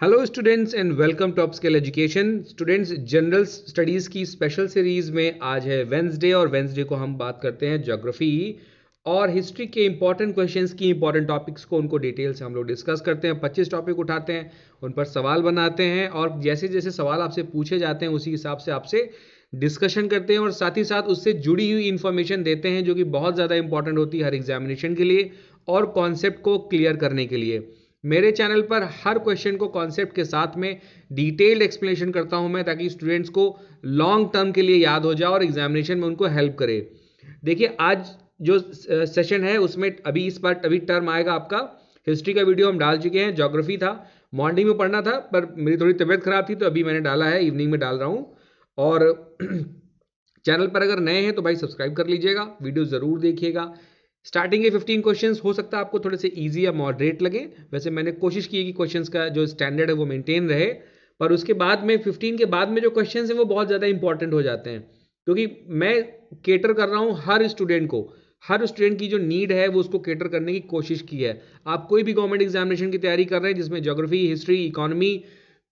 Hello students and welcome to upskill education. Students, general studies की special series में आज है वेंसडे और वेंसडे को हम बात करते हैं ज्योग्राफी और हिस्ट्री के इंपॉर्टेंट क्वेश्चंस की इंपॉर्टेंट टॉपिक्स को उनको डिटेल से हम लोग डिस्कस करते हैं। 25 टॉपिक उठाते हैं, उन पर सवाल बनाते हैं और जैसे जैसे सवाल आपसे पूछे जाते हैं उसी हिसाब से आपसे डिस्कशन करते हैं और साथ ही साथ उससे जुड़ी हुई इंफॉर्मेशन देते हैं जो कि बहुत ज़्यादा इंपॉर्टेंट होती है हर एग्जामिनेशन के लिए और कॉन्सेप्ट को क्लियर करने के लिए। मेरे चैनल पर हर क्वेश्चन को कॉन्सेप्ट के साथ में डिटेल्ड एक्सप्लेनेशन करता हूं मैं, ताकि स्टूडेंट्स को लॉन्ग टर्म के लिए याद हो जाए और एग्जामिनेशन में उनको हेल्प करे। देखिए, आज जो सेशन है उसमें अभी टर्म आएगा आपका हिस्ट्री का वीडियो हम डाल चुके हैं। ज्योग्राफी था, मॉर्निंग में पढ़ना था पर मेरी थोड़ी तबीयत खराब थी तो अभी मैंने डाला है, इवनिंग में डाल रहा हूँ। और चैनल पर अगर नए हैं तो भाई सब्सक्राइब कर लीजिएगा, वीडियो ज़रूर देखिएगा। स्टार्टिंग के 15 क्वेश्चंस हो सकता है आपको थोड़े से इजी या मॉडरेट लगे, वैसे मैंने कोशिश की है कि क्वेश्चंस का जो स्टैंडर्ड है वो मेंटेन रहे, पर उसके बाद में 15 के बाद में जो क्वेश्चंस हैं वो बहुत ज़्यादा इंपॉर्टेंट हो जाते हैं, क्योंकि मैं केटर कर रहा हूँ हर स्टूडेंट को। हर स्टूडेंट की जो नीड है वो उसको केटर करने की कोशिश की है। आप कोई भी गवर्नमेंट एग्जामिनेशन की तैयारी कर रहे हैं जिसमें geography, history, economy,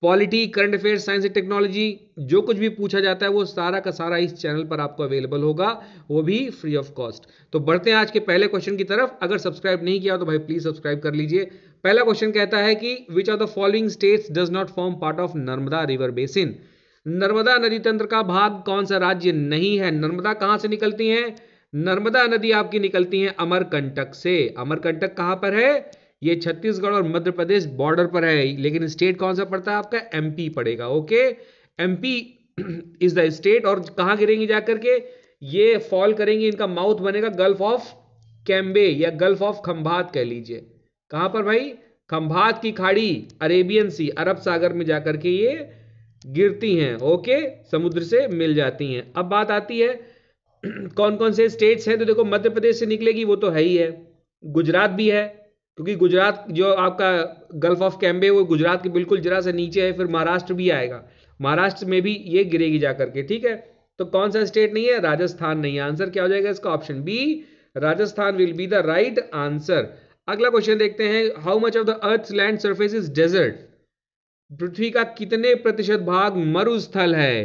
polity, current affairs, science and technology, जो कुछ भी पूछा जाता है वो सारा का सारा इस चैनल पर आपको अवेलेबल होगा, वो भी फ्री ऑफ कॉस्ट। तो बढ़ते हैं आज के पहले क्वेश्चन की तरफ। अगर सब्सक्राइब नहीं किया तो भाई प्लीज सब्सक्राइब कर लीजिए। पहला क्वेश्चन कहता है कि विच of the following states does not form part of Narmada river basin. Narmada नदी तंत्र का भाग कौन सा राज्य नहीं है? नर्मदा कहां से निकलती है? नर्मदा नदी आपकी निकलती है अमरकंटक से। अमरकंटक कहां पर है? ये छत्तीसगढ़ और मध्य प्रदेश बॉर्डर पर है, लेकिन स्टेट कौन सा पड़ता है आपका? एमपी पड़ेगा। Okay, MP is the state. और कहां गिरेंगी जाकर के? ये फॉल करेंगे, इनका माउथ बनेगा गल्फ ऑफ कैम्बे या गल्फ ऑफ खंभात कह लीजिए। कहां पर भाई? खंभात की खाड़ी, अरेबियन सी, अरब सागर में जाकर के ये गिरती हैं। ओके, समुद्र से मिल जाती हैं। अब बात आती है कौन कौन से स्टेट्स हैं। तो देखो, मध्य प्रदेश से निकलेगी वो तो है ही है, गुजरात भी है, क्योंकि गुजरात जो आपका गल्फ ऑफ कैम्बे वो गुजरात के बिल्कुल जरा से नीचे है। फिर महाराष्ट्र भी आएगा, महाराष्ट्र में भी ये गिरेगी जाकर के। ठीक है, तो कौन सा स्टेट नहीं है? राजस्थान नहीं है। आंसर क्या हो जाएगा इसका? Option B, Rajasthan will be the right answer. अगला क्वेश्चन देखते हैं। How much of the earth land surface is desert. पृथ्वी का कितने प्रतिशत भाग मरुस्थल है?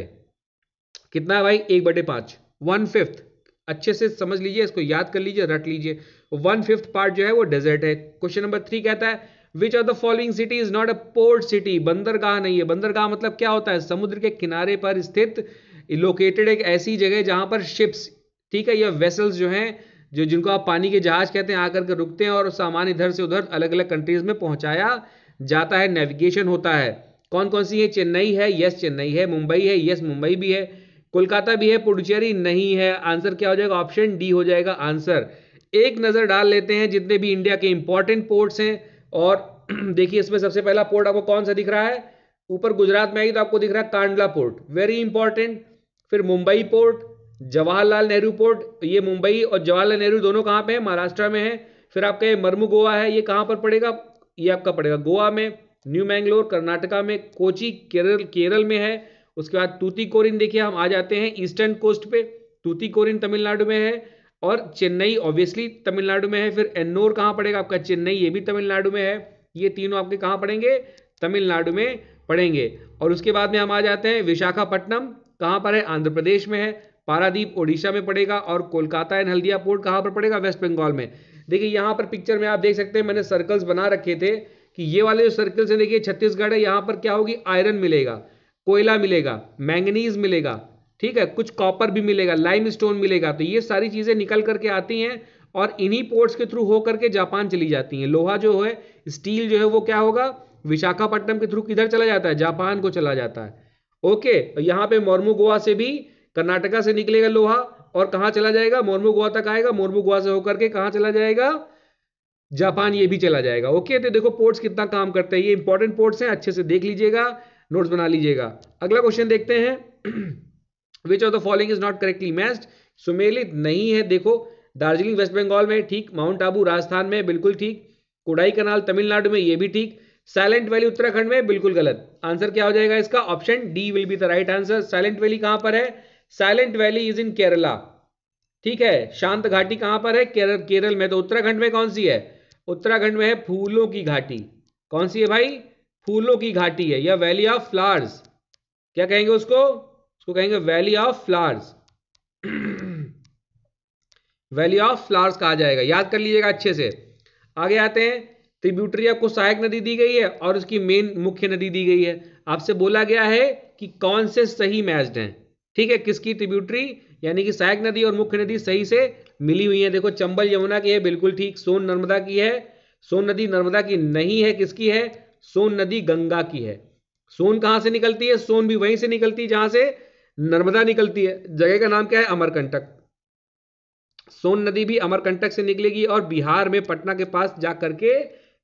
कितना है भाई? 1/5, 1/5। अच्छे से समझ लीजिए, इसको याद कर लीजिए, रट लीजिए। 1/5 पार्ट जो है वो डेजर्ट है। क्वेश्चन नंबर 3 कहता है which of the following city is not a port city. बंदरगाह नहीं है। बंदरगाह मतलब क्या होता है? समुद्र के किनारे पर स्थित, लोकेटेड एक ऐसी जगह जहां पर शिप्स, ठीक है, या वेसल्स जो हैं, जो जिनको आप पानी के जहाज कहते हैं, आकर के रुकते हैं और सामान इधर से उधर अलग अलग कंट्रीज में पहुंचाया जाता है, नेविगेशन होता है। कौन कौन सी है? चेन्नई है, यस चेन्नई है। मुंबई है, यस मुंबई भी है। कोलकाता भी है, पुडुचेरी नहीं है। आंसर क्या हो जाएगा? ऑप्शन डी हो जाएगा आंसर। एक नजर डाल लेते हैं जितने भी इंडिया के इंपॉर्टेंट पोर्ट्स हैं, और देखिए इसमें सबसे पहला पोर्ट आपको कौन सा दिख रहा है? ऊपर गुजरात में आई तो आपको दिख रहा है कांडला पोर्ट, वेरी इंपॉर्टेंट। फिर मुंबई पोर्ट, जवाहरलाल नेहरू पोर्ट, ये मुंबई और जवाहरलाल नेहरू दोनों कहां पे है? महाराष्ट्र में है। फिर आपका ये मर्मू गोवा है, ये कहां पर पड़ेगा? ये आपका पड़ेगा गोवा में। न्यू मैंगलोर कर्नाटका में। कोची केरल में है। उसके बाद तूतीकोरिन, देखिए हम आ जाते हैं ईस्टर्न कोस्ट पे, तूतीकोरिन तमिलनाडु में है। और चेन्नई ऑब्वियसली तमिलनाडु में है। फिर एन्नोर कहां पड़ेगा आपका? चेन्नई, ये भी तमिलनाडु में है। ये तीनों आपके कहां पड़ेंगे? तमिलनाडु में पड़ेंगे। और उसके बाद में हम आ जाते हैं विशाखापट्टनम, कहां पर है? आंध्र प्रदेश में है। पारादीप ओडिशा में पड़ेगा। और कोलकाता एंड हल्दिया पोर्ट कहां पर पड़ेगा? वेस्ट बंगाल में। देखिए यहां पर पिक्चर में आप देख सकते हैं, मैंने सर्कल्स बना रखे थे कि ये वाले जो सर्कल्स हैं, देखिए छत्तीसगढ़ है, यहां पर क्या होगी? आयरन मिलेगा, कोयला मिलेगा, मैंगनीज मिलेगा, ठीक है, कुछ कॉपर भी मिलेगा, लाइमस्टोन मिलेगा। तो ये सारी चीजें निकल करके आती हैं और इन्हीं पोर्ट्स के थ्रू होकर के जापान चली जाती हैं। लोहा जो है, स्टील जो है, वो क्या होगा? विशाखापट्टनम के थ्रू किधर चला जाता है? जापान को चला जाता है। ओके, यहां पे मोर्मू गोवा से भी, कर्नाटका से निकलेगा लोहा और कहां चला जाएगा? मोर्मू गोवा तक आएगा। मोर्मू गोवा से होकर के कहां चला जाएगा? जापान, ये भी चला जाएगा। ओके, तो देखो पोर्ट्स कितना काम करते हैं, ये इंपॉर्टेंट पोर्ट्स हैं, अच्छे से देख लीजिएगा, नोट्स बना लीजिएगा। अगला क्वेश्चन देखते हैं। Which of the following is not correctly matched. सुमेलित नहीं है। देखो, दार्जिलिंग वेस्ट बंगाल में ठीक, माउंट आबू राजस्थान में बिल्कुल ठीक, कोडाई कनाल तमिलनाडु में ये भी ठीक, साइलेंट वैली उत्तराखंड में बिल्कुल गलत। आंसर क्या हो जाएगा इसका? Option D will be the right answer. Silent valley कहां पर है? Silent valley is in Kerala, ठीक है। शांत घाटी कहां पर है? केरल में। तो उत्तराखंड में कौन सी है? उत्तराखंड में है फूलों की घाटी। कौन सी है भाई? फूलों की घाटी है, या वैली ऑफ फ्लावर्स। क्या कहेंगे उसको? उसको कहेंगे valley of flowers. Valley of flowers कहा जाएगा, याद कर लीजिएगा अच्छे से। आगे आते हैं, ट्रिब्यूटरी आपको सहायक नदी दी गई है और उसकी मेन मुख्य नदी दी गई है। आपसे बोला गया है कि कौन से सही मैच्ड हैं, ठीक है, किसकी ट्रिब्यूटरी यानी कि सहायक नदी और मुख्य नदी सही से मिली हुई है। देखो चंबल यमुना की है, बिल्कुल ठीक। सोन नर्मदा की है, सोन नदी नर्मदा की नहीं है, किसकी है? सोन नदी गंगा की है। सोन कहां से निकलती है? सोन भी वहीं से निकलती है जहां से नर्मदा निकलती है। जगह का नाम क्या है? अमरकंटक। सोन नदी भी अमरकंटक से निकलेगी और बिहार में पटना के पास जाकर के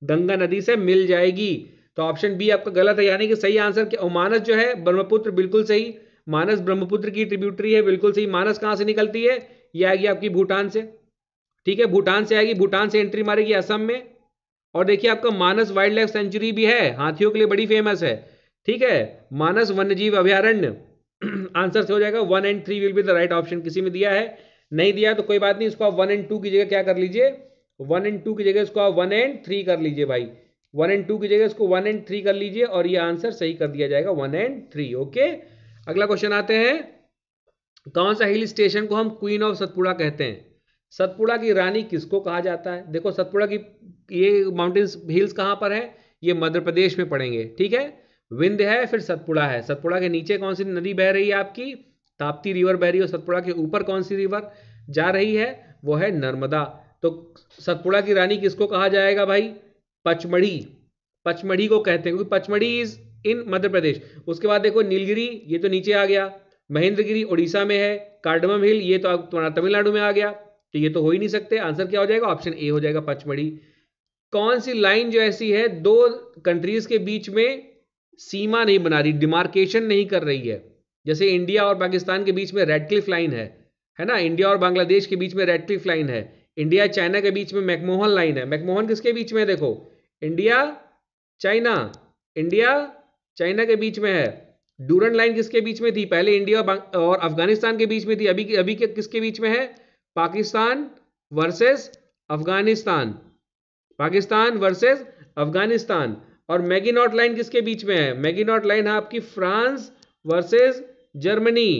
गंगा नदी से मिल जाएगी। तो ऑप्शन बी आपका गलत है, यानी कि सही आंसर क्या? मानस जो है ब्रह्मपुत्र, बिल्कुल सही। मानस ब्रह्मपुत्र की ट्रिब्यूटरी है, बिल्कुल सही। मानस कहां से निकलती है? ये आएगी आपकी भूटान से, ठीक है, भूटान से आएगी, भूटान से एंट्री मारेगी असम में। और देखिए आपका मानस वाइल्ड लाइफ सेंचुरी भी है, हाथियों के लिए बड़ी फेमस है, ठीक है। मानस वन्यजीव अभयारण्य आंसर से हो जाएगा 1 and 3 will be the right option. किसी में दिया है? नहीं दिया तो कोई बात नहीं, इसको आप 1 and 2 की जगह क्या कर लीजिए? 1 and 2 की जगह इसको आप 1 and 3 कर लीजिए भाई। 1 and 2 की जगह इसको 1 and 3 कर लीजिए और ये आंसर सही कर दिया जाएगा 1 and 3। ओके, अगला क्वेश्चन आते हैं, कौन सा हिल स्टेशन को हम क्वीन ऑफ सतपुड़ा कहते हैं? सतपुड़ा की रानी किसको कहा जाता है? देखो सतपुड़ा की ये माउंटेन्स हिल्स कहां पर है? ये मध्य प्रदेश में पड़ेंगे, ठीक है। विंध्य है, फिर सतपुड़ा है। सतपुड़ा के नीचे कौन सी नदी बह रही है आपकी? ताप्ती रिवर बह रही है। सतपुड़ा के ऊपर कौन सी रिवर जा रही है? वो है नर्मदा। तो सतपुड़ा की रानी किसको कहा जाएगा भाई? पचमढ़ी। पचमढ़ी को कहते हैं, क्योंकि पचमढ़ी इज इन मध्य प्रदेश। उसके बाद देखो नीलगिरी, ये तो नीचे आ गया। महेंद्रगिरी उड़ीसा में है। कार्डमम हिल ये तो तुम्हारा तमिलनाडु में आ गया, तो ये तो हो ही नहीं सकते। आंसर क्या हो जाएगा? ऑप्शन ए हो जाएगा, पचमढ़ी। कौन सी लाइन जो ऐसी है दो कंट्रीज के बीच में सीमा नहीं बना रही, डिमार्केशन नहीं कर रही है? जैसे इंडिया और पाकिस्तान के बीच में रेड क्लिफ लाइन है ना। इंडिया और बांग्लादेश के बीच में रेड क्लिफ लाइन है। इंडिया चाइना के बीच में मैकमोहन लाइन है। मैकमोहन किसके बीच में है? देखो, इंडिया चाइना, इंडिया चाइना के बीच में है। डूरन लाइन किसके बीच में थी? पहले इंडिया और अफगानिस्तान के बीच में थी, अभी अभी किसके बीच में है? Pakistan versus Afghanistan, Pakistan versus Afghanistan. और मैगिनॉट लाइन किसके बीच में है? मैगिनॉट लाइन है आपकी France versus Germany,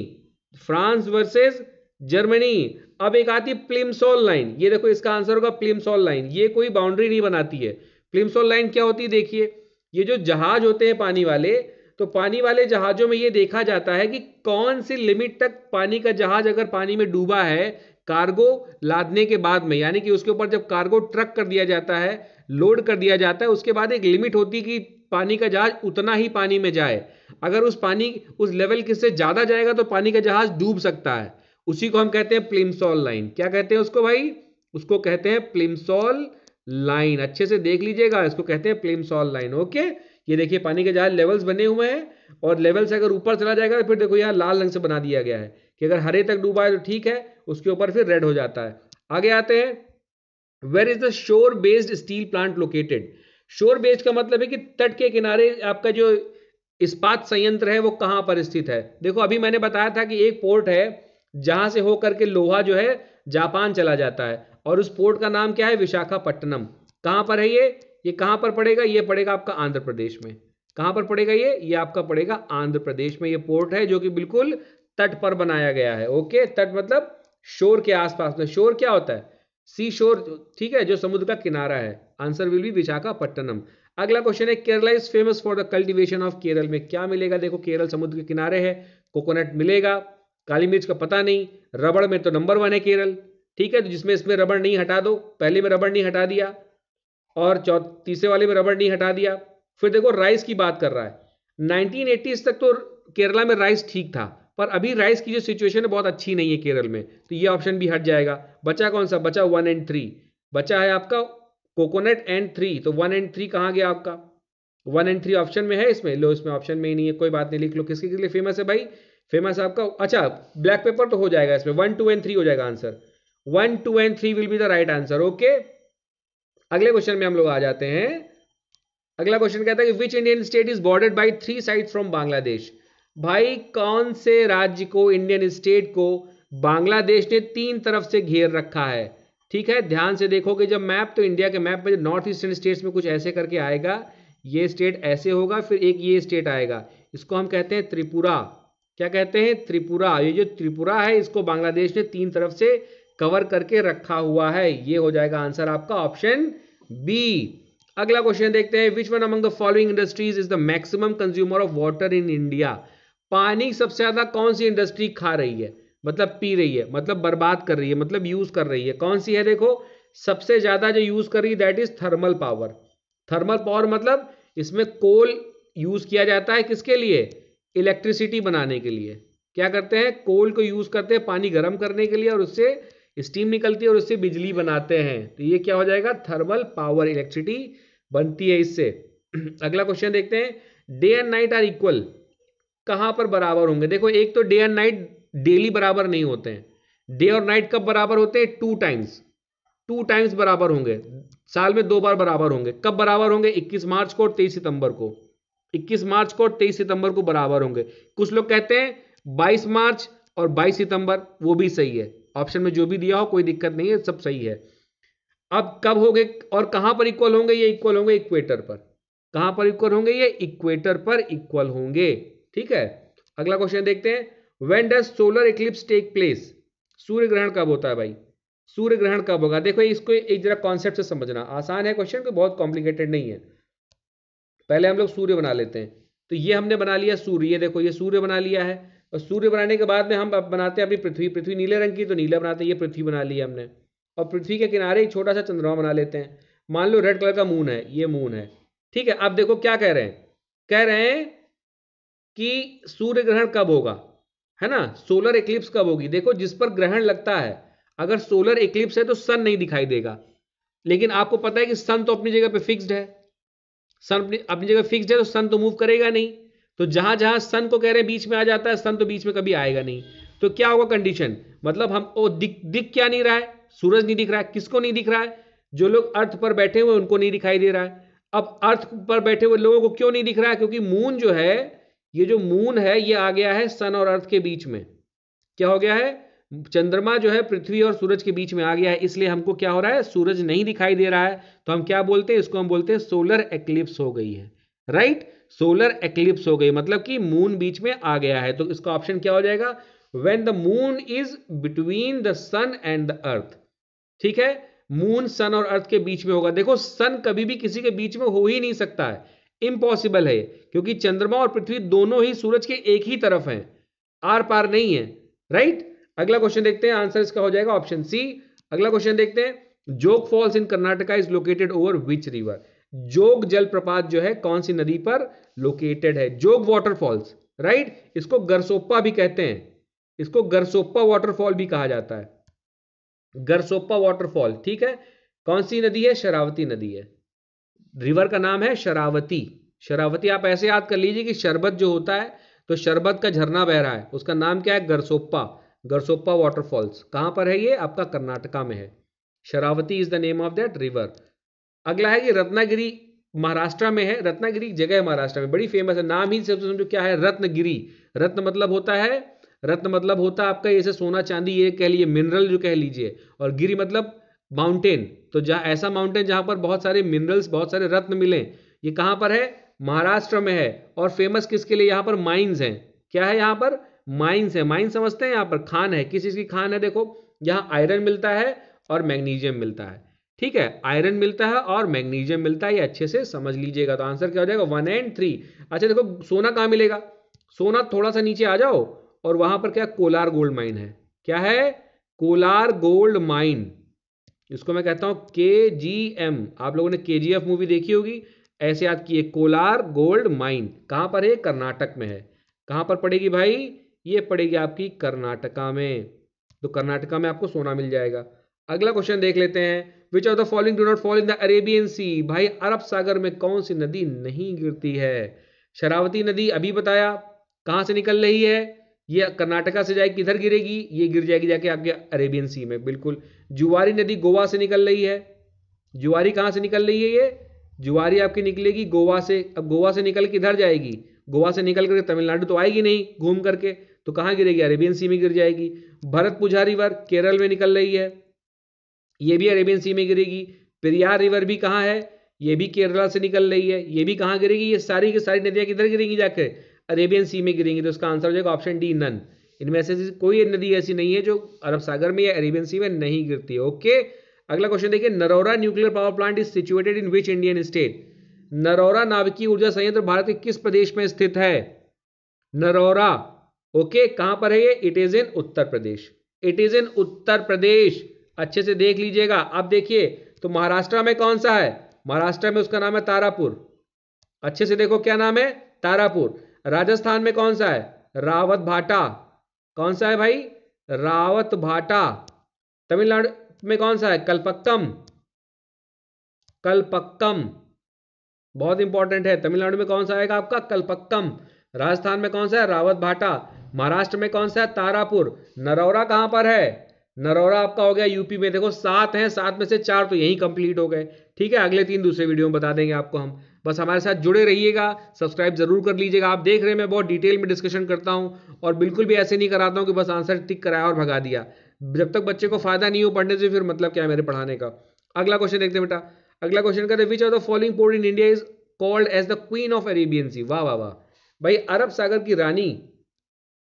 France versus Germany. अब एक आती है प्लिमसोल लाइन, ये देखो इसका आंसर होगा प्लिमसोल लाइन। ये कोई बाउंड्री नहीं बनाती है। प्लिमसोल लाइन क्या होती है? देखिए, ये जो जहाज होते हैं पानी वाले, तो पानी वाले जहाजों में ये देखा जाता है कि कौन सी लिमिट तक पानी का जहाज अगर पानी में डूबा है कार्गो लादने के बाद में, यानी कि उसके ऊपर जब कार्गो ट्रक कर दिया जाता है, लोड कर दिया जाता है, उसके बाद एक लिमिट होती है कि पानी का जहाज उतना ही पानी में जाए। अगर उस लेवल किससे ज्यादा जाएगा तो पानी का जहाज डूब सकता है। उसी को हम कहते हैं प्लिमसोल लाइन। क्या कहते हैं उसको भाई? उसको कहते हैं प्लिमसोल लाइन। अच्छे से देख लीजिएगा, इसको कहते हैं प्लिमसोल लाइन। ओके, ये देखिए पानी के जहाज लेवल्स बने हुए हैं, और लेवल से अगर ऊपर चला जाएगा तो फिर देखो यहाँ लाल रंग से बना दिया गया है कि अगर हरे तक डूबा है तो ठीक है, उसके ऊपर फिर रेड हो जाता है। आगे आते हैं, where is the shore based steel plant located? Shore based का मतलब है कि तट के किनारे आपका जो इस्पात संयंत्र है वो कहां पर स्थित है? देखो अभी मैंने बताया था कि एक पोर्ट है जहां से होकर के लोहा जो है जापान चला जाता है, और उस पोर्ट का नाम क्या है? विशाखापट्टनम। कहां पर है ये कहां पर पड़ेगा? ये पड़ेगा आपका आंध्र प्रदेश में। कहां पर पड़ेगा ये आपका पड़ेगा आंध्र प्रदेश में। ये पोर्ट है जो कि बिल्कुल तट पर बनाया गया है। ओके, तट मतलब शोर के आसपास में। शोर क्या होता है? सी शोर, ठीक है, जो समुद्र का किनारा है। Answer will be Visakhapatnam. अगला क्वेश्चन है, Kerala is famous for the cultivation of. Kerala में क्या मिलेगा? देखो केरल समुद्र के किनारे है, कोकोनट मिलेगा, काली मिर्च का पता नहीं, रबड़ में तो नंबर 1 है केरल, ठीक है। तो जिसमें इसमें रबड़ नहीं हटा दो, पहले में रबड़ नहीं हटा दिया और तीसरे वाले में रबड़ नहीं हटा दिया। फिर देखो राइस की बात कर रहा है, 1980s तक तो केरला में राइस ठीक था, पर अभी राइस की जो सिचुएशन है बहुत अच्छी नहीं है केरल में, तो ये ऑप्शन भी हट जाएगा। बचा कौन सा? बचा 1 and 3, बचा है आपका कोकोनट एंड 3। तो 1 and 3 कहां गया आपका? 1 and 3 ऑप्शन में है इसमें? लो, इसमें ऑप्शन में ही नहीं है, कोई बात नहीं, लिख लो। किसके लिए फेमस है भाई? फेमस आपका, अच्छा ब्लैक पेपर तो हो जाएगा इसमें, 1, 2 and 3 हो जाएगा answer. 1, 2 and 3 will be the right answer. Okay, अगले क्वेश्चन में हम लोग आ जाते हैं। अगला क्वेश्चन कहता है कि which Indian state is bordered by 3 sides from Bangladesh? भाई कौन से राज्य को, इंडियन स्टेट को बांग्लादेश ने 3 तरफ से घेर रखा है? ठीक है, ध्यान से देखोगे जब मैप, तो इंडिया के मैप में नॉर्थ ईस्टर्न स्टेट्स में कुछ ऐसे करके आएगा, ये स्टेट ऐसे होगा, फिर एक ये स्टेट आएगा, इसको हम कहते हैं त्रिपुरा। क्या कहते हैं? त्रिपुरा। ये जो त्रिपुरा है इसको बांग्लादेश ने 3 तरफ से कवर करके रखा हुआ है। ये हो जाएगा आंसर आपका ऑप्शन बी। अगला क्वेश्चन देखते हैं, which one among the following industries is the maximum consumer of water in India? पानी सबसे ज्यादा कौन सी इंडस्ट्री खा रही है, मतलब पी रही है, मतलब बर्बाद कर रही है, मतलब यूज कर रही है? कौन सी है? देखो सबसे ज्यादा जो यूज कर रही है that is thermal power. Thermal power मतलब इसमें कोल यूज किया जाता है, किसके लिए? इलेक्ट्रिसिटी बनाने के लिए। क्या करते हैं? कोल को यूज करते हैं पानी गर्म करने के लिए, और उससे स्टीम निकलती है और उससे बिजली बनाते हैं। तो ये क्या हो जाएगा? थर्मल पावर, इलेक्ट्रिसिटी बनती है इससे। अगला क्वेश्चन देखते हैं, day and night are equal, कहां पर बराबर होंगे? देखो एक तो डे एंड नाइट डेली बराबर नहीं होते हैं। डे और नाइट कब बराबर होते हैं? 2 टाइम्स बराबर होंगे, साल में 2 बार बराबर होंगे। कब बराबर होंगे? 21 मार्च को और 23 सितंबर को। 21 मार्च को और 23 सितंबर को बराबर होंगे। कुछ लोग कहते हैं 22 मार्च और 22 सितंबर, वो भी सही है। ऑप्शन में जो भी दिया हो कोई दिक्कत नहीं है, सब सही है। अब कब होंगे और कहां पर इक्वल होंगे? ये इक्वल होंगे इक्वेटर पर। कहां पर इक्वल होंगे? ये इक्वेटर पर इक्वल होंगे। ठीक है, अगला क्वेश्चन देखते हैं, when does solar eclipse take place? सूर्य ग्रहण कब होता है भाई? सूर्य ग्रहण कब होगा? देखो इसको एक जरा कॉन्सेप्ट से समझना, आसान है क्वेश्चन, कोई बहुत कॉम्प्लिकेटेड नहीं है। पहले हम लोग सूर्य बना लेते हैं। तो ये हमने बना लिया सूर्य, ये देखो ये सूर्य बना लिया है। और सूर्य बनाने के बाद में हम बनाते हैं अपनी पृथ्वी। पृथ्वी नीले रंग की तो नीला बनाते हैं, ये पृथ्वी बना लिया हमने। और पृथ्वी के किनारे एक छोटा सा चंद्रमा बना लेते हैं। मान लो रेड कलर का मून है, ये मून है। ठीक है, अब देखो क्या कह रहे हैं, कह रहे हैं कि सूर्य ग्रहण कब होगा, है ना? सोलर इक्लिप्स कब होगी? देखो जिस पर ग्रहण लगता है, अगर सोलर इक्लिप्स है तो सन नहीं दिखाई देगा। लेकिन आपको पता है कि सन तो अपनी जगह पे फिक्स्ड है। सन अपनी जगह फिक्स्ड है तो सन तो मूव करेगा नहीं। तो जहां जहां सन को कह रहे हैं बीच में आ जाता है, सन तो बीच में कभी आएगा नहीं। तो क्या होगा कंडीशन? मतलब हम दिख क्या नहीं रहा है? सूरज नहीं दिख रहा है। किसको नहीं दिख रहा है? जो लोग अर्थ पर बैठे हुए उनको नहीं दिखाई दे रहा है। अब अर्थ पर बैठे हुए लोगों को क्यों नहीं दिख रहा है? क्योंकि मून जो है, ये जो मून है ये आ गया है सन और अर्थ के बीच में। क्या हो गया है? चंद्रमा जो है पृथ्वी और सूरज के बीच में आ गया है, इसलिए हमको क्या हो रहा है? सूरज नहीं दिखाई दे रहा है। तो हम क्या बोलते हैं? इसको हम बोलते हैं सोलर एक्लिप्स हो गई है। राइट, सोलर एक्लिप्स हो गई, मतलब कि मून बीच में आ गया है। तो इसका ऑप्शन क्या हो जाएगा? When the moon is between the sun and the earth. ठीक है, मून सन और अर्थ के बीच में होगा। देखो सन कभी भी किसी के बीच में हो ही नहीं सकता है, इम्पॉसिबल है, क्योंकि चंद्रमा और पृथ्वी दोनों ही सूरज के एक ही तरफ हैं, आर पार नहीं है। राइट, अगला क्वेश्चन देखते हैं, आंसर इसका हो जाएगा ऑप्शन सी। अगला क्वेश्चन देखते हैं, जोग falls in Karnataka is located over which river? जोग जलप्रपात जो है कौन सी नदी पर लोकेटेड है? जोग वाटरफॉल्स। राइट, इसको गरसोप्पा भी कहते हैं, इसको गरसोप्पा वाटरफॉल भी कहा जाता है, गरसोप्पा वाटरफॉल। ठीक है, कौन सी नदी है? शरावती नदी है। रिवर का नाम है शरावती। शरावती आप ऐसे याद कर लीजिए कि शरबत जो होता है, तो शरबत का झरना बह रहा है, उसका नाम क्या है? गरसोप्पा। गरसोप्पा वाटरफॉल्स कहां पर है? ये आपका कर्नाटका में है। Sharavati is the name of that river. अगला है कि रत्नागिरी महाराष्ट्र में है। रत्नागिरी जगह महाराष्ट्र में बड़ी फेमस है, नाम ही से समझो क्या है? रत्नगिरी। रत्न मतलब होता है, रत्न मतलब होता है आपका जैसे सोना चांदी, ये कह लीजिए मिनरल जो कह लीजिए, और गिरी मतलब माउंटेन। तो जहां ऐसा माउंटेन जहां पर बहुत सारे मिनरल्स, बहुत सारे रत्न मिले, ये कहां पर है? महाराष्ट्र में है। और फेमस किसके लिए? यहां पर माइंस हैं। क्या है यहां पर? माइंस है। माइंस समझते हैं? यहां पर खान है। किस चीज की खान है? देखो यहां आयरन मिलता है और मैग्नीशियम मिलता है। ठीक है, आयरन मिलता है और मैग्नीशियम मिलता है, ये अच्छे से समझ लीजिएगा। तो आंसर क्या हो जाएगा? 1 और 3। अच्छा देखो सोना कहां मिलेगा? सोना थोड़ा सा नीचे आ जाओ, और वहां पर क्या? कोलार गोल्ड माइन है। क्या है? Kolar gold mine. इसको मैं कहता हूं KGM। आप लोगों ने KGF मूवी देखी होगी, ऐसे याद किए। कोलार गोल्ड माइन कहां पर है? कर्नाटक में है। कहां पर पड़ेगी भाई? ये पड़ेगी आपकी कर्नाटका में। तो कर्नाटका में आपको सोना मिल जाएगा। अगला क्वेश्चन देख लेते हैं, which of the following do not fall in the Arabian sea? भाई अरब सागर में कौन सी नदी नहीं गिरती है? शरावती नदी अभी बताया, कहां से निकल रही है? ये कर्नाटका से जाएगी, किधर गिरेगी? ये गिर जाएगी जाके आपके अरेबियन सी में, बिल्कुल। जुआरी नदी गोवा से निकल रही है। जुआरी कहां से निकल रही है? ये जुआरी आपकी निकलेगी गोवा से। अब गोवा से निकल के इधर जाएगी, गोवा से निकल करके तमिलनाडु तो आएगी नहीं घूम करके, तो कहां गिरेगी? अरेबियन सी में गिर जाएगी। भरतपुझा रिवर केरल में निकल रही है, ये भी अरेबियन सी में गिरेगी। पेरियार रिवर भी कहां है? ये भी केरला से निकल रही है, ये भी कहाँ गिरेगी, ये सारी की सारी नदियाँ किधर गिरेंगी जाकर, अरेबियन सी में गिरेंगी। तो इसका आंसर हो जाएगा ऑप्शन डी, नन। इनमें से कोई नदी ऐसी नहीं है जो अरब सागर में या अरेबियन सी में नहीं गिरती। ओके, अगला क्वेश्चन देखिए, Narora nuclear power plant is situated in which Indian state? Narora नाभिकीय ऊर्जा संयंत्र भारत के किस प्रदेश में स्थित है? नरौरा, ओके, कहां पर है ये? It is in Uttar Pradesh, it is in Uttar Pradesh. अच्छे से देख लीजिएगा। अब देखिए, तो महाराष्ट्र में कौन सा है? महाराष्ट्र में उसका नाम है तारापुर। अच्छे से देखो क्या नाम है, तारापुर। राजस्थान में कौन सा है? रावत भाटा। कौन सा है भाई? रावत भाटा। तमिलनाडु में कौन सा है? कलपक्कम। कलपक्कम बहुत इंपॉर्टेंट है। तमिलनाडु में कौन सा आएगा आपका? कलपक्कम। राजस्थान में कौन सा है? रावत भाटा। महाराष्ट्र में कौन सा है? तारापुर। नरौरा कहां पर है? नरौरा आपका हो गया यूपी में। देखो 7 हैं, 7 में से 4 तो यही कंप्लीट हो गए। ठीक है, अगले 3 दूसरे वीडियो में बता देंगे आपको हम। बस हमारे साथ जुड़े रहिएगा, सब्सक्राइब जरूर कर लीजिएगा। आप देख रहे हैं मैं बहुत डिटेल में डिस्कशन करता हूं और बिल्कुल भी ऐसे नहीं कराता हूं कि बस आंसर टिक कराया और भगा दिया। जब तक बच्चे को फायदा नहीं हो पढ़ने से, फिर मतलब क्या है मेरे पढ़ाने का। अगला क्वेश्चन देखते हैं बेटा। अगला क्वेश्चन कहते हैं, which of the following port in India is called as the queen of Arabian sea? वाह वाह वाह भाई, अरब सागर की रानी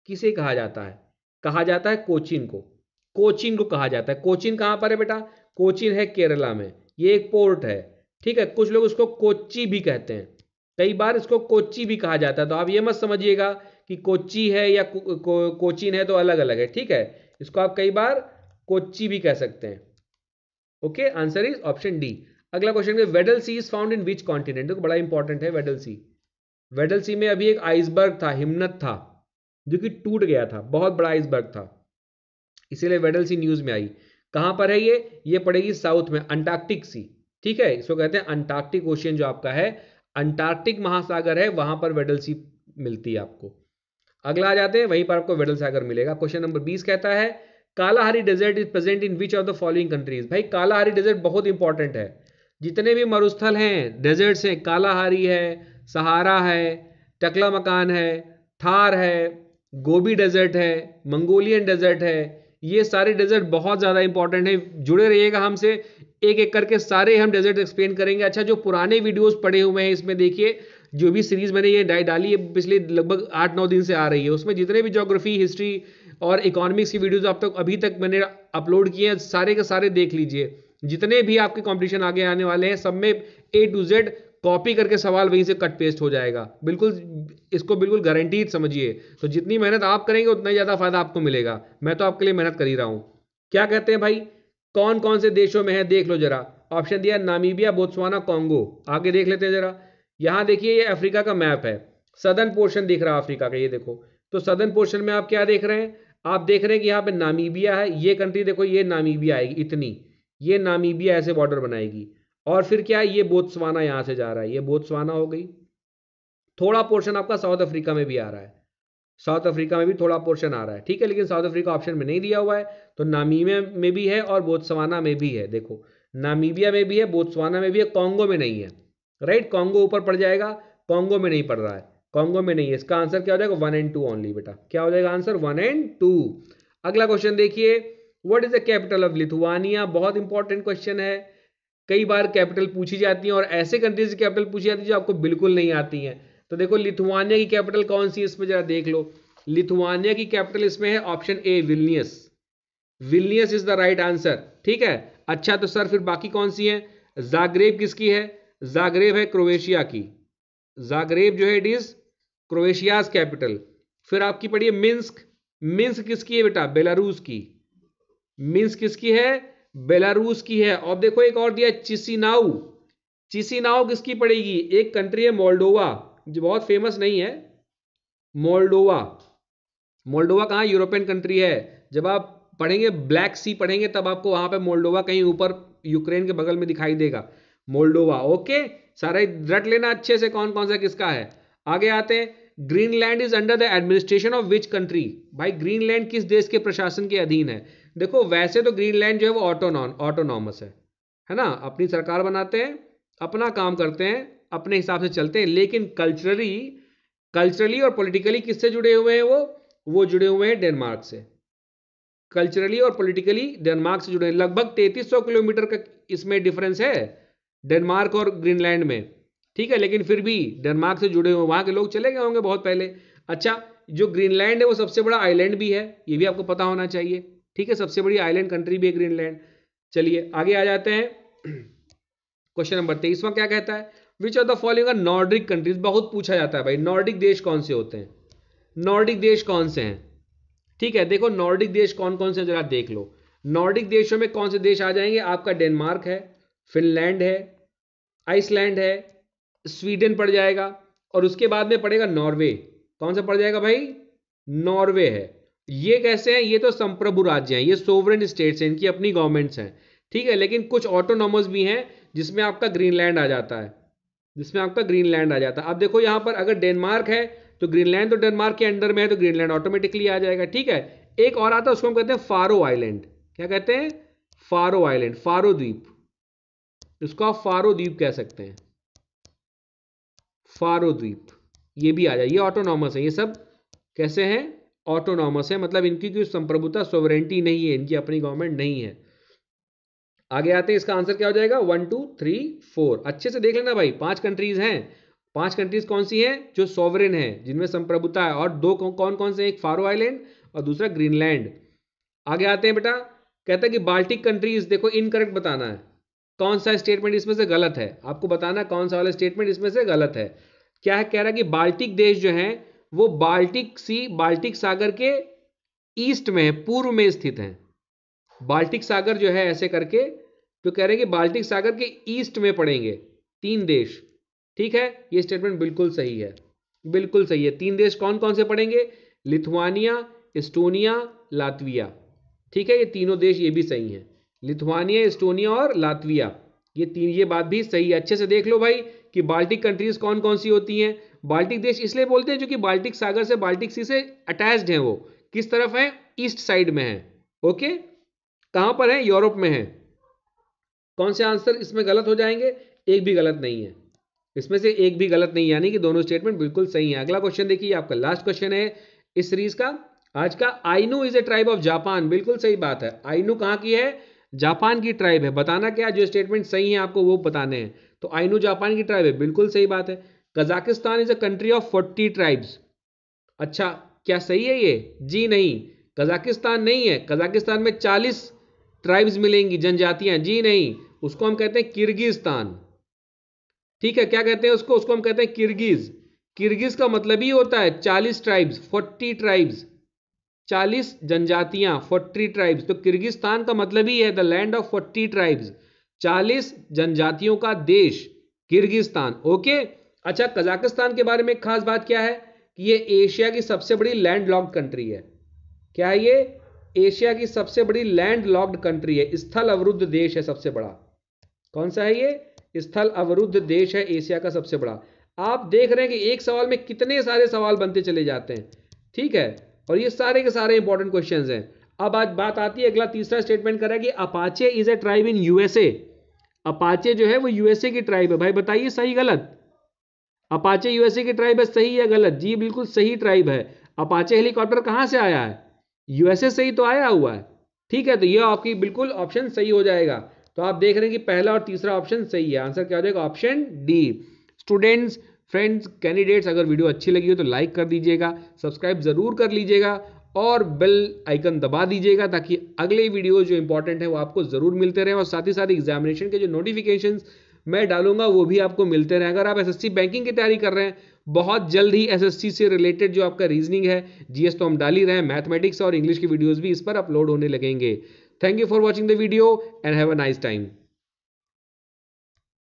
किसे कहा जाता है? कहा जाता है कोचीन को। कोचीन को कहा जाता है। कोचीन कहां पर है बेटा? कोचीन है केरला में। ये एक पोर्ट है। ठीक है, कुछ लोग उसको कोच्चि भी कहते हैं, कई बार इसको कोच्चि भी कहा जाता है। तो आप ये मत समझिएगा कि कोच्चि है या कोचीन है तो अलग अलग है। ठीक है, इसको आप कई बार कोच्चि भी कह सकते हैं। Okay, answer is option D. अगला क्वेश्चन है, Weddell sea is found in which continent? तो बड़ा इंपॉर्टेंट है वेडल सी। वेडल सी में अभी एक आइसबर्ग था, हिमनत था, जो कि टूट गया था, बहुत बड़ा आइसबर्ग था, इसीलिए वेडल सी न्यूज में आई। कहां पर है ये पड़ेगी साउथ में, अंटार्कटिक सी। ठीक है, इसको कहते हैं अंटार्कटिक ओशियन, जो आपका है अंटार्कटिक महासागर है, वहां पर वेडल सी मिलती है आपको। अगला आ जाते हैं, वहीं पर आपको वेडल सागर मिलेगा। क्वेश्चन नंबर 20 कहता है, Kalahari desert is present in which of the following countries? भाई कालाहारी डेजर्ट बहुत इंपॉर्टेंट है। जितने भी मरुस्थल हैं, डेजर्ट्स हैं, कालाहारी है, सहारा है, टकला मकान है, थार है, गोबी डेजर्ट है, मंगोलियन डेजर्ट है, ये सारे डेजर्ट बहुत ज़्यादा इंपॉर्टेंट है। जुड़े रहिएगा हमसे, एक एक करके सारे हम डेजर्ट एक्सप्लेन करेंगे। अच्छा, जो पुराने वीडियोस पड़े हुए हैं इसमें देखिए, जो भी सीरीज मैंने ये डाली है पिछले लगभग 8-9 दिन से आ रही है, उसमें जितने भी ज्योग्राफी, हिस्ट्री और इकोनॉमिक्स की वीडियोस अब तक अभी तक मैंने अपलोड किए हैं, सारे के सारे देख लीजिए। जितने भी आपके कंपटीशन आगे आने वाले हैं, सब में A to Z कॉपी करके सवाल वहीं से कट पेस्ट हो जाएगा। बिल्कुल, इसको बिल्कुल गारंटीड समझिए। तो जितनी मेहनत आप करेंगे उतना ही ज़्यादा फायदा आपको मिलेगा। मैं तो आपके लिए मेहनत कर ही रहा हूँ। क्या कहते हैं भाई, कौन कौन से देशों में है देख लो जरा। ऑप्शन दिया नामीबिया, बोत्सवाना, कॉन्गो। आगे देख लेते हैं जरा। यहाँ देखिए, ये अफ्रीका का मैप है, सदर्न पोर्शन दिख रहा है अफ्रीका का, ये देखो। तो सदर्न पोर्शन में आप क्या देख रहे हैं? आप देख रहे हैं कि यहाँ पे नामीबिया है, ये कंट्री देखो, ये नामीबिया आएगी इतनी, ये नामीबिया ऐसे बॉर्डर बनाएगी। और फिर क्या है, ये बोत्सवाना यहाँ से जा रहा है, ये बोत्सवाना हो गई। थोड़ा पोर्शन आपका साउथ अफ्रीका में भी आ रहा है, साउथ अफ्रीका में भी थोड़ा पोर्शन आ रहा है। ठीक है, लेकिन साउथ अफ्रीका ऑप्शन में नहीं दिया हुआ है। तो नामीबिया में भी है और बोत्सवाना में भी है। देखो, नामीबिया में भी है, बोत्सवाना में भी है, कॉन्गो में नहीं है। राइट, कॉन्गो ऊपर पड़ जाएगा, कॉन्गो में नहीं पड़ रहा है, कॉन्गो में नहीं है। इसका आंसर क्या हो जाएगा? 1 and 2 ओनली बेटा। क्या हो जाएगा आंसर? 1 and 2। अगला क्वेश्चन देखिए, what is the capital of Lithuania? बहुत इंपॉर्टेंट क्वेश्चन है। कई बार कैपिटल पूछी जाती है और ऐसे कंट्रीज की कैपिटल पूछी जाती है जो आपको बिल्कुल नहीं आती है। तो देखो, लिथुआनिया की कैपिटल कौन सी है इसमें जरा देख लो। लिथुआनिया की कैपिटल इसमें है option A, Vilnius. Vilnius is the right answer. ठीक है, अच्छा तो सर फिर बाकी कौन सी है? जाग्रेब किसकी है? जाग्रेब है क्रोएशिया की। जाग्रेब जो है इट इज क्रोएशियाज कैपिटल। फिर आपकी पड़ी है मिन्स्क। मिन्स्क किसकी है बेटा? बेलारूस की। मिन्स्क किसकी है? बेलारूस की है। और देखो एक और दिया चिसिनाउ। चिसिनाउ किसकी पड़ेगी? एक कंट्री है मोल्डोवा, जो बहुत फेमस नहीं है, मोल्डोवा। मोल्डोवा कहाँ? यूरोपियन कंट्री है। जब आप पढ़ेंगे ब्लैक सी पढ़ेंगे तब आपको वहां पे मोल्डोवा कहीं ऊपर यूक्रेन के बगल में दिखाई देगा, मोल्डोवा। ओके, सारे रट लेना अच्छे से कौन कौन सा किसका है। आगे आते हैं, Greenland is under the administration of which country? भाई ग्रीनलैंड किस देश के प्रशासन के अधीन है? देखो वैसे तो ग्रीनलैंड जो है वो ऑटोनॉमस है ना, अपनी सरकार बनाते हैं, अपना काम करते हैं, अपने हिसाब से चलते हैं। लेकिन कल्चरली और पॉलिटिकली किससे जुड़े हुए हैं वो जुड़े हुए हैं डेनमार्क से। कल्चरली और पॉलिटिकली डेनमार्क से जुड़े हैं। लगभग 3300 किलोमीटर का इसमें डिफरेंस है। डेनमार्क और ग्रीनलैंड में, ठीक है, लेकिन फिर भी डेनमार्क से जुड़े हुए वहां के लोग चले गए होंगे बहुत पहले। अच्छा, जो ग्रीनलैंड है वो सबसे बड़ा आइलैंड भी है, ये भी आपको पता होना चाहिए, ठीक है, सबसे बड़ी आइलैंड कंट्री भी है ग्रीनलैंड। चलिए आगे आ जाते हैं। क्वेश्चन नंबर 23वां क्या कहता है, which of the following are Nordic countries. बहुत पूछा जाता है भाई, नॉर्डिक देश कौन से होते हैं, नॉर्डिक देश कौन से हैं, ठीक है। देखो नॉर्डिक देश कौन कौन से जरा देख लो। नॉर्डिक देशों में कौन से देश आ जाएंगे, आपका डेनमार्क है, फिनलैंड है, आइसलैंड है, स्वीडन पड़ जाएगा, और उसके बाद में पड़ेगा नॉर्वे। कौन सा पड़ जाएगा भाई, नॉर्वे है। ये कैसे हैं, ये तो संप्रभु राज्य हैं, ये सोवरेन स्टेट्स हैं, इनकी अपनी गवर्नमेंट्स हैं, ठीक है, लेकिन कुछ ऑटोनॉमस भी हैं जिसमें आपका ग्रीनलैंड आ जाता है, जिसमें आपका ग्रीनलैंड आ जाता है। अब देखो यहां पर अगर डेनमार्क है तो ग्रीनलैंड तो डेनमार्क के अंडर में है, तो ग्रीनलैंड ऑटोमेटिकली आ जाएगा, ठीक है। एक और आता है, उसको हम कहते हैं फारो आइलैंड। क्या कहते हैं, फारो आइलैंड, फारो द्वीप, इसको आप फारो द्वीप कह सकते हैं, फारो द्वीप, ये भी आ जाए, ये ऑटोनॉमस है, ये सब कैसे हैं, ऑटोनॉमस है, मतलब इनकी कोई संप्रभुता सोवरेंटी नहीं है, इनकी अपनी गवर्नमेंट नहीं है। आगे आते हैं, इसका आंसर क्या हो जाएगा, 1 2 3 4। अच्छे से देख लेना भाई, 5 कंट्रीज हैं, 5 कंट्रीज कौन सी हैं, जो सॉवरेन है, जिनमें संप्रभुता है, और 2 कौन कौन से, एक फारो आइलैंड और दूसरा ग्रीनलैंड। आगे आते हैं बेटा, कहता है कि बाल्टिक कंट्रीज, देखो इनकरेक्ट बताना है, कौन सा स्टेटमेंट इसमें से गलत है, आपको बताना कौन सा वाला स्टेटमेंट इसमें से गलत है। क्या है, कह रहा है कि बाल्टिक देश जो हैं वो बाल्टिक सागर के ईस्ट में है, पूर्व में स्थित हैं। बाल्टिक सागर जो है ऐसे करके जो कह रहे हैं कि बाल्टिक सागर के ईस्ट में पड़ेंगे 3 देश, ठीक है, ये स्टेटमेंट बिल्कुल सही है, बिल्कुल सही है। 3 देश कौन कौन से पड़ेंगे, लिथुआनिया, एस्टोनिया, लातविया, ठीक है, ये तीनों देश ये भी सही हैं, लिथुआनिया, एस्टोनिया और लातविया, ये 3, ये बात भी सही है। अच्छे से देख लो भाई कि बाल्टिक कंट्रीज कौन कौन सी होती हैं। बाल्टिक देश इसलिए बोलते हैं जो कि बाल्टिक सागर से, बाल्टिक सी से अटैच्ड हैं, वो किस तरफ है, ईस्ट साइड में है, ओके, कहां पर है, यूरोप में है। कौन से आंसर इसमें गलत हो जाएंगे, एक भी गलत नहीं है, इसमें से एक भी गलत नहीं, यानी कि दोनों स्टेटमेंट बिल्कुल सही है। अगला क्वेश्चन देखिए, आपका लास्ट क्वेश्चन है इस सीरीज का आज का, Ainu is a tribe of Japan. बिल्कुल सही बात है, आइनू कहां की है, जापान की ट्राइब है। बताना क्या, जो स्टेटमेंट सही है आपको वो बताने हैं। तो आइनू जापान की ट्राइब है, बिल्कुल सही बात है। Kazakhstan is a country of 40 tribes. अच्छा, क्या सही है ये, जी नहीं, कजाकिस्तान नहीं है, कजाकिस्तान में 40 ट्राइब्स मिलेंगी, जनजातियां, जी नहीं, उसको हम कहते हैं किर्गिस्तान, ठीक है। क्या कहते हैं उसको, उसको हम कहते हैं किर्गिज। किर्गिज का मतलब ही होता है 40 ट्राइब्स, 40 ट्राइब्स, 40 जनजातियां, 40 ट्राइब्स। तो किर्गिस्तान का मतलब ही है द लैंड ऑफ 40 ट्राइब्स, 40 जनजातियों का देश किर्गिस्तान, ओके। अच्छा, कजाकिस्तान के बारे में एक खास बात क्या है कि ये एशिया की सबसे बड़ी लैंड लॉक्ड कंट्री है। क्या है ये, एशिया की सबसे बड़ी लैंड लॉक्ड कंट्री है, स्थल अवरुद्ध देश है सबसे बड़ा। कौन सा है ये, स्थल अवरुद्ध देश है एशिया का सबसे बड़ा। आप देख रहे हैं कि एक सवाल में कितने सारे सवाल बनते चले जाते हैं, ठीक है, और ये सारे के सारे इंपॉर्टेंट क्वेश्चंस हैं। अब आज बात आती है, अगला तीसरा स्टेटमेंट करा कि Apache is a tribe in USA. Apache जो है वो यूएसए की ट्राइब है, भाई बताइए सही गलत, अपाचे यूएसए की ट्राइब है, सही है गलत, जी बिल्कुल सही ट्राइब है। अपाचे हेलीकॉप्टर कहां से आया है, यूएसए से ही तो आया हुआ है, ठीक है, तो ये आपकी बिल्कुल ऑप्शन सही हो जाएगा। तो आप देख रहे हैं कि पहला और तीसरा ऑप्शन सही है, आंसर क्या हो जाएगा, option D. Students, friends, candidates, अगर वीडियो अच्छी लगी हो तो लाइक कर दीजिएगा, सब्सक्राइब जरूर कर लीजिएगा और बेल आइकन दबा दीजिएगा, ताकि अगले वीडियो जो इंपॉर्टेंट है वो आपको जरूर मिलते रहे, और साथ ही साथ एग्जामिनेशन के जो नोटिफिकेशंस मैं डालूंगा वो भी आपको मिलते रहे। अगर आप एसएससी बैंकिंग की तैयारी कर रहे हैं, बहुत जल्द ही एसएससी से रिलेटेड जो आपका रीजनिंग है, जीएस तो हम डाल ही रहे हैं, मैथमेटिक्स और इंग्लिश की वीडियोस भी इस पर अपलोड होने लगेंगे। Thank you for watching the video and have a nice time.